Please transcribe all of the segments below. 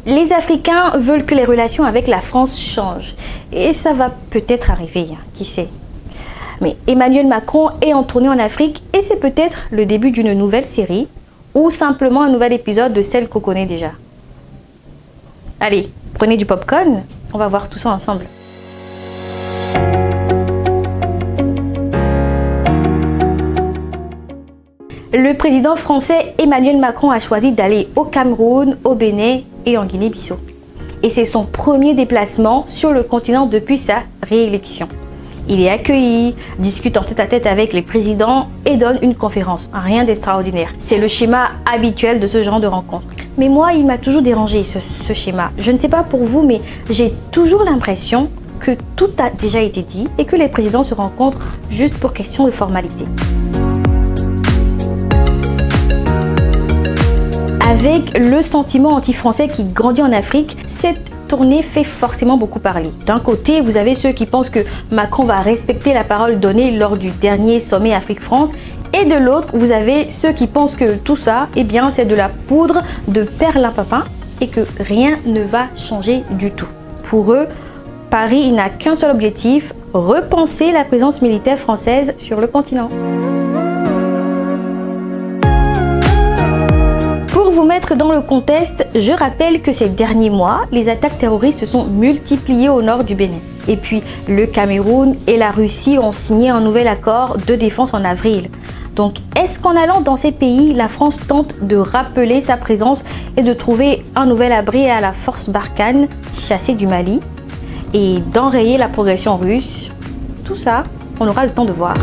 Les Africains veulent que les relations avec la France changent. Et ça va peut-être arriver, hein, qui sait. Mais Emmanuel Macron est en tournée en Afrique et c'est peut-être le début d'une nouvelle série ou simplement un nouvel épisode de celle qu'on connaît déjà. Allez, prenez du popcorn, on va voir tout ça ensemble. Le président français Emmanuel Macron a choisi d'aller au Cameroun, au Bénin et en Guinée-Bissau. Et c'est son premier déplacement sur le continent depuis sa réélection. Il est accueilli, discute en tête-à-tête avec les présidents et donne une conférence. Rien d'extraordinaire. C'est le schéma habituel de ce genre de rencontre. Mais moi, il m'a toujours dérangé ce schéma. Je ne sais pas pour vous, mais j'ai toujours l'impression que tout a déjà été dit et que les présidents se rencontrent juste pour question de formalité. Avec le sentiment anti-français qui grandit en Afrique, cette tournée fait forcément beaucoup parler. D'un côté, vous avez ceux qui pensent que Macron va respecter la parole donnée lors du dernier sommet Afrique-France. Et de l'autre, vous avez ceux qui pensent que tout ça, eh bien, c'est de la poudre de perlimpinpin et que rien ne va changer du tout. Pour eux, Paris n'a qu'un seul objectif, repenser la présence militaire française sur le continent. Pour vous mettre dans le contexte, je rappelle que ces derniers mois, les attaques terroristes se sont multipliées au nord du Bénin. Et puis, le Cameroun et la Russie ont signé un nouvel accord de défense en avril. Donc, est-ce qu'en allant dans ces pays, la France tente de rappeler sa présence et de trouver un nouvel abri à la force Barkhane, chassée du Mali, et d'enrayer la progression russe? Tout ça, on aura le temps de voir.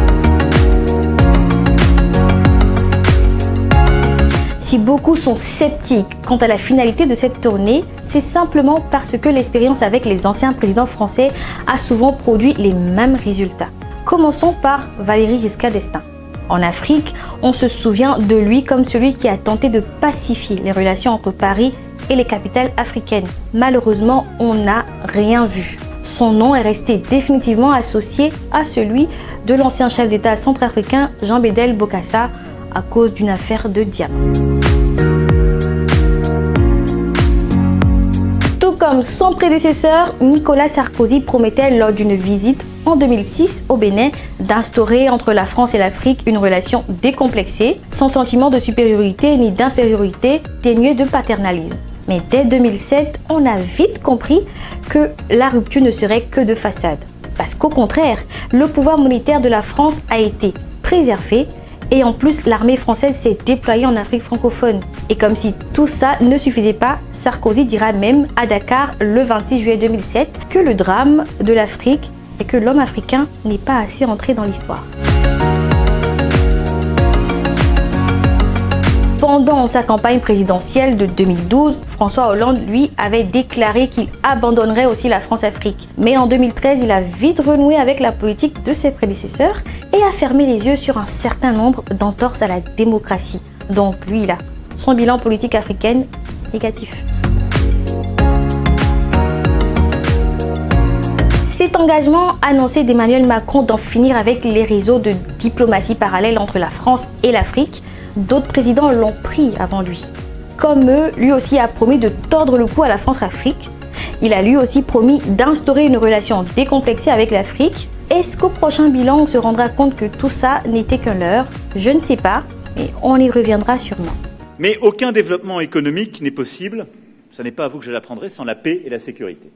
Si beaucoup sont sceptiques quant à la finalité de cette tournée, c'est simplement parce que l'expérience avec les anciens présidents français a souvent produit les mêmes résultats. Commençons par Valéry Giscard d'Estaing. En Afrique, on se souvient de lui comme celui qui a tenté de pacifier les relations entre Paris et les capitales africaines. Malheureusement, on n'a rien vu. Son nom est resté définitivement associé à celui de l'ancien chef d'État centrafricain Jean Bédel Bokassa à cause d'une affaire de diamants. Tout comme son prédécesseur, Nicolas Sarkozy promettait lors d'une visite en 2006 au Bénin d'instaurer entre la France et l'Afrique une relation décomplexée, sans sentiment de supériorité ni d'infériorité, dénuée de paternalisme. Mais dès 2007, on a vite compris que la rupture ne serait que de façade. Parce qu'au contraire, le pouvoir monétaire de la France a été préservé et en plus l'armée française s'est déployée en Afrique francophone. Et comme si tout ça ne suffisait pas, Sarkozy dira même à Dakar le 26 juillet 2007 que le drame de l'Afrique est que l'homme africain n'est pas assez entré dans l'histoire. Pendant sa campagne présidentielle de 2012, François Hollande, lui, avait déclaré qu'il abandonnerait aussi la France-Afrique. Mais en 2013, il a vite renoué avec la politique de ses prédécesseurs et a fermé les yeux sur un certain nombre d'entorses à la démocratie. Donc lui, là, son bilan politique africain négatif. Cet engagement annoncé d'Emmanuel Macron d'en finir avec les réseaux de diplomatie parallèle entre la France et l'Afrique, d'autres présidents l'ont pris avant lui. Comme eux, lui aussi a promis de tordre le cou à la France-Afrique. Il a lui aussi promis d'instaurer une relation décomplexée avec l'Afrique. Est-ce qu'au prochain bilan, on se rendra compte que tout ça n'était qu'un leurre? Je ne sais pas, mais on y reviendra sûrement. Mais aucun développement économique n'est possible, ce n'est pas à vous que je l'apprendrai, sans la paix et la sécurité.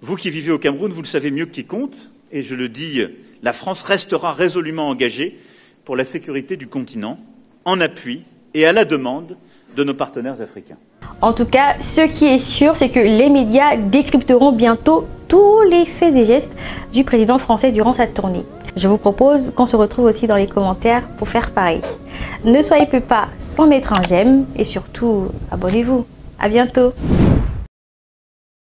Vous qui vivez au Cameroun, vous le savez mieux que quiconque, et je le dis, la France restera résolument engagée pour la sécurité du continent, en appui et à la demande de nos partenaires africains. En tout cas, ce qui est sûr, c'est que les médias décrypteront bientôt tous les faits et gestes du président français durant sa tournée. Je vous propose qu'on se retrouve aussi dans les commentaires pour faire pareil. Ne soyez pas sans mettre un j'aime et surtout, abonnez-vous. À bientôt.